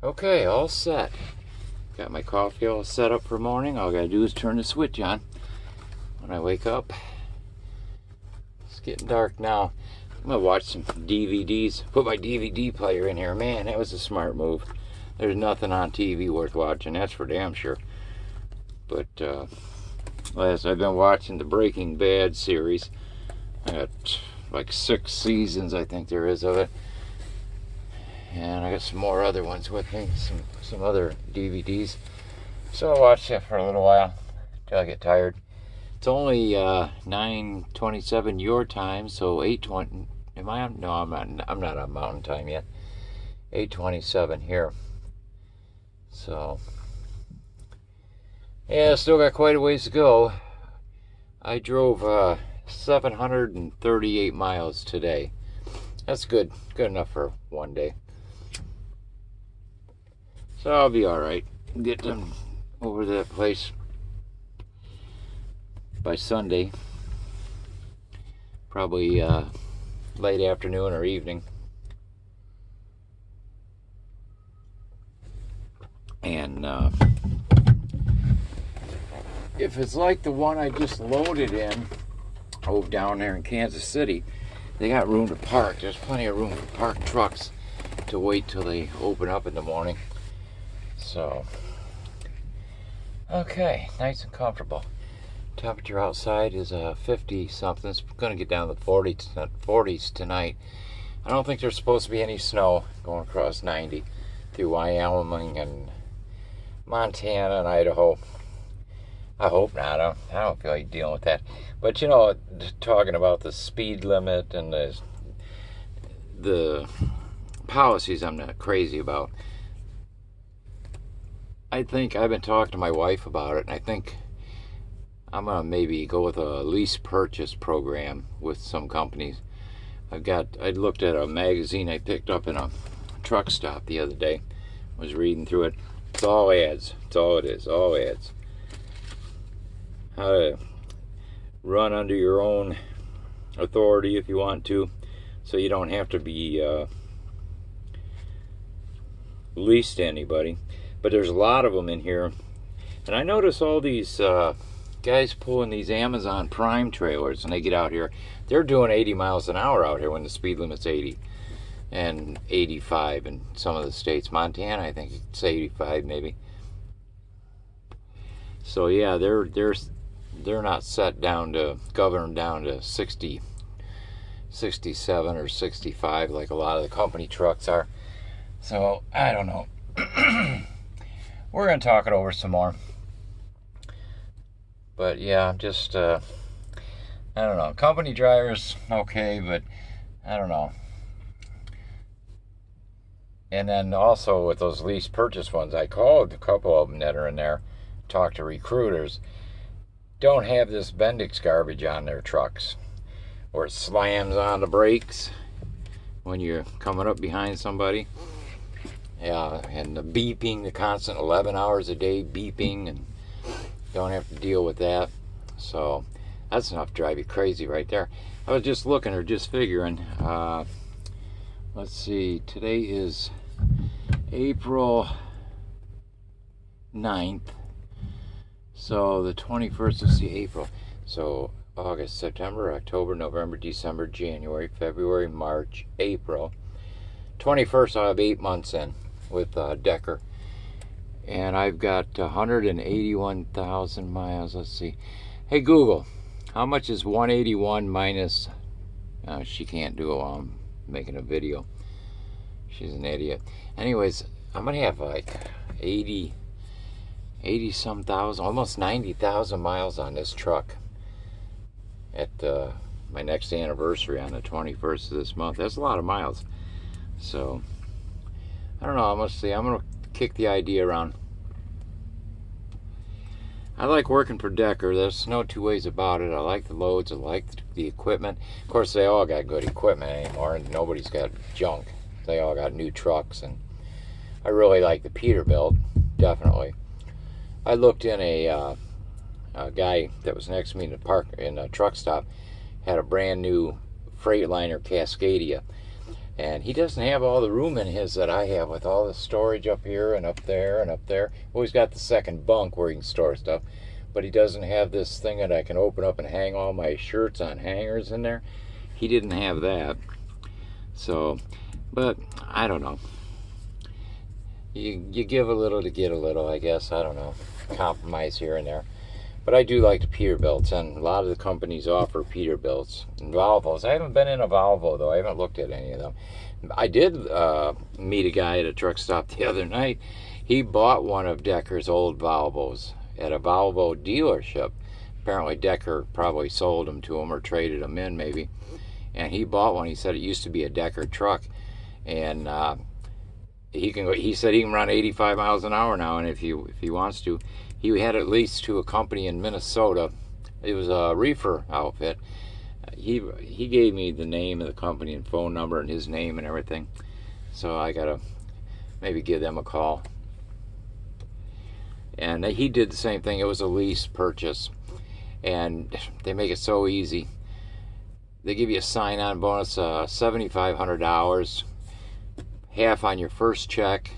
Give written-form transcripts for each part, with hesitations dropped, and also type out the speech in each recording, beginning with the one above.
Okay, all set. Got my coffee all set up for morning. All I gotta do is turn the switch on when I wake up. It's getting dark now. I'm gonna watch some DVDs. Put my DVD player in here. Man, that was a smart move. There's nothing on TV worth watching, that's for damn sure. But last I've been watching the Breaking Bad series. I got like 6 seasons, I think there is, of it. And I got some more other ones with me, some other DVDs. So I'll watch that for a little while till I get tired. It's only 9:27 your time, so 8:20. Am I on? No, I'm not. I'm not on Mountain Time yet. 8:27 here. So yeah, still got quite a ways to go. I drove 738 miles today. That's good enough for one day. So I'll be all right. Get them over to that place by Sunday. Probably late afternoon or evening. And if it's like the one I just loaded in, down there in Kansas City, they got room to park. There's plenty of room to park trucks to wait till they open up in the morning. So, okay, nice and comfortable. Temperature outside is 50 something. It's going to get down to the 40s tonight. I don't think there's supposed to be any snow going across 90 through Wyoming and Montana and Idaho. I hope not. I don't feel like dealing with that. But talking about the speed limit and the policies, I'm not crazy about. I think I've been talking to my wife about it, and I think I'm gonna maybe go with a lease purchase program with some companies. I looked at a magazine I picked up in a truck stop the other day. Was reading through it. It's all ads. It's all it is. All ads. How to run under your own authority if you want to, so you don't have to be leased to anybody. But there's a lot of them in here, and I notice all these guys pulling these Amazon Prime trailers, and they get out here. They're doing 80 miles an hour out here when the speed limit's 80 and 85 in some of the states. Montana, I think it's 85 maybe. So yeah, they're not governed down to 60, 67 or 65 like a lot of the company trucks are. So I don't know. We're going to talk it over some more. But yeah, I'm just, I don't know. Company drivers, okay, but I don't know. And then also with those lease purchase ones, I called a couple of them that are in there, talked to recruiters. Don't have this Bendix garbage on their trucks, or it slams on the brakes when you're coming up behind somebody. Yeah, and the beeping, the constant 11 hours a day beeping, and don't have to deal with that. So that's enough to drive you crazy right there. I was just looking or just figuring. Let's see, today is April 9th. So the 21st is the April. So August, September, October, November, December, January, February, March, April. 21st, I'll have 8 months in with Decker. And I've got 181,000 miles. Let's see. Hey, Google, how much is 181 minus... she can't do it while I'm making a video. She's an idiot. Anyways, I'm going to have like 80 some thousand, almost 90,000 miles on this truck at my next anniversary on the 21st of this month. That's a lot of miles. So I don't know. I'm gonna kick the idea around. I like working for Decker. There's no two ways about it. I like the loads. I like the equipment. Of course, they all got good equipment anymore, and nobody's got junk. They all got new trucks, and I really like the Peterbilt, definitely. I looked in a guy that was next to me in a truck stop, had a brand new Freightliner Cascadia. And he doesn't have all the room in his that I have, with all the storage up here and up there and up there. Well, he's got the second bunk where he can store stuff, but he doesn't have this thing that I can open up and hang all my shirts on hangers in there. He didn't have that. So, but I don't know. You give a little to get a little, I guess. I don't know. Compromise here and there. But I do like the Peterbilts, and a lot of the companies offer Peterbilts and Volvos. I haven't been in a Volvo, though. I haven't looked at any of them. I did meet a guy at a truck stop the other night. He bought one of Decker's old Volvos at a Volvo dealership. Apparently Decker probably sold them to him or traded them in, maybe. And he bought one. He said it used to be a Decker truck. And he said he can run 85 miles an hour now, and if he wants to. He had it leased to a company in Minnesota. It was a reefer outfit. He gave me the name of the company and phone number and his name and everything. So I gotta maybe give them a call. And he did the same thing. It was a lease purchase. And they make it so easy. They give you a sign-on bonus, $7,500. Half on your first check,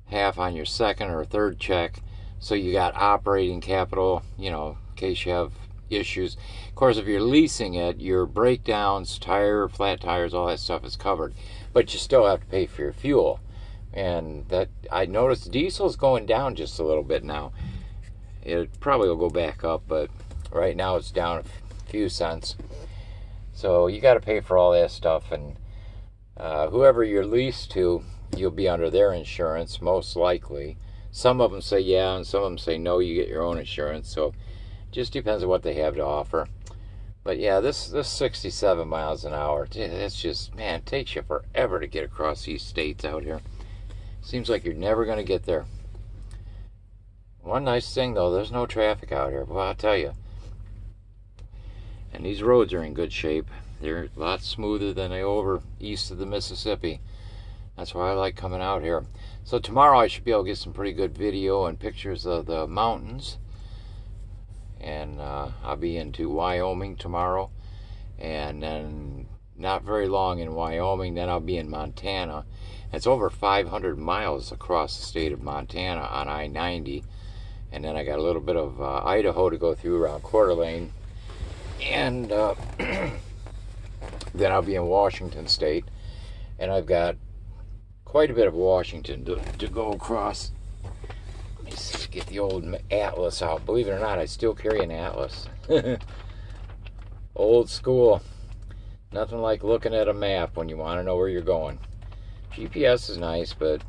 half on your second or third check. So you got operating capital, in case you have issues. Of course, if you're leasing it, your breakdowns, flat tires, all that stuff is covered. But you still have to pay for your fuel. And that, I noticed diesel's going down just a little bit now. It probably will go back up, but right now it's down a few cents. So you got to pay for all that stuff. And whoever you're leased to, you'll be under their insurance, most likely. Some of them say yeah, and some of them say no, you get your own insurance. So it just depends on what they have to offer. But yeah, this 67 miles an hour, it's just, man, it takes you forever to get across these states out here. Seems like you're never going to get there. One nice thing, though, there's no traffic out here. Well, I'll tell you. And these roads are in good shape. They're a lot smoother than they over east of the Mississippi. That's why I like coming out here. So tomorrow I should be able to get some pretty good video and pictures of the mountains. And I'll be into Wyoming tomorrow. And then not very long in Wyoming, then I'll be in Montana. It's over 500 miles across the state of Montana on I-90. And then I got a little bit of Idaho to go through around Coeur d'Alene. And then I'll be in Washington State. And I've got quite a bit of Washington to go across. Let me see, get the old atlas out. Believe it or not, I still carry an atlas. Old school. Nothing like looking at a map when you want to know where you're going. GPS is nice, but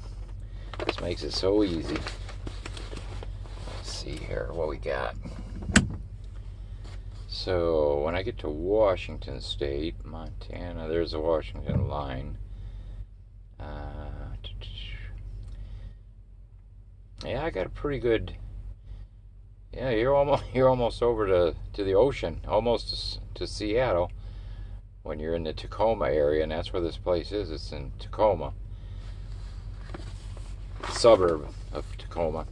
this makes it so easy. Let's see here what we got. So when I get to Washington State, Montana, there's the Washington line. Yeah, I got a pretty good. Yeah, you're almost over to the ocean, almost to Seattle. When you're in the Tacoma area, and that's where this place is. It's in Tacoma, suburb of Tacoma.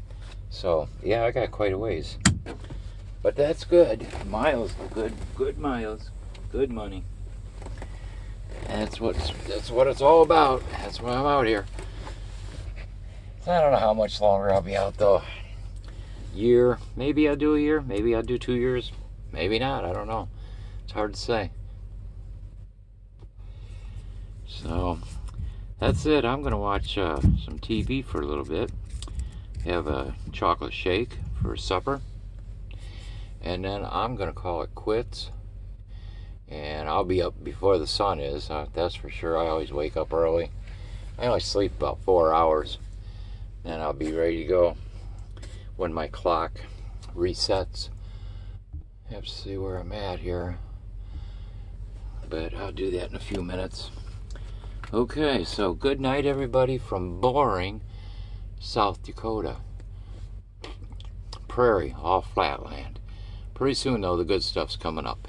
So yeah, I got quite a ways, but that's good. Miles, good miles, good money. And that's what it's all about. That's why I'm out here. I don't know how much longer I'll be out though. Year, maybe I'll do a year, maybe I'll do 2 years, maybe not. I don't know. It's hard to say. So that's it. I'm gonna watch some TV for a little bit. Have a chocolate shake for supper, and then I'm gonna call it quits. And I'll be up before the sun is. That's for sure. I always wake up early. I only sleep about 4 hours. And I'll be ready to go when my clock resets. I have to see where I'm at here. But I'll do that in a few minutes. Okay, so good night, everybody, from boring South Dakota. Prairie, all flatland. Pretty soon, though, the good stuff's coming up.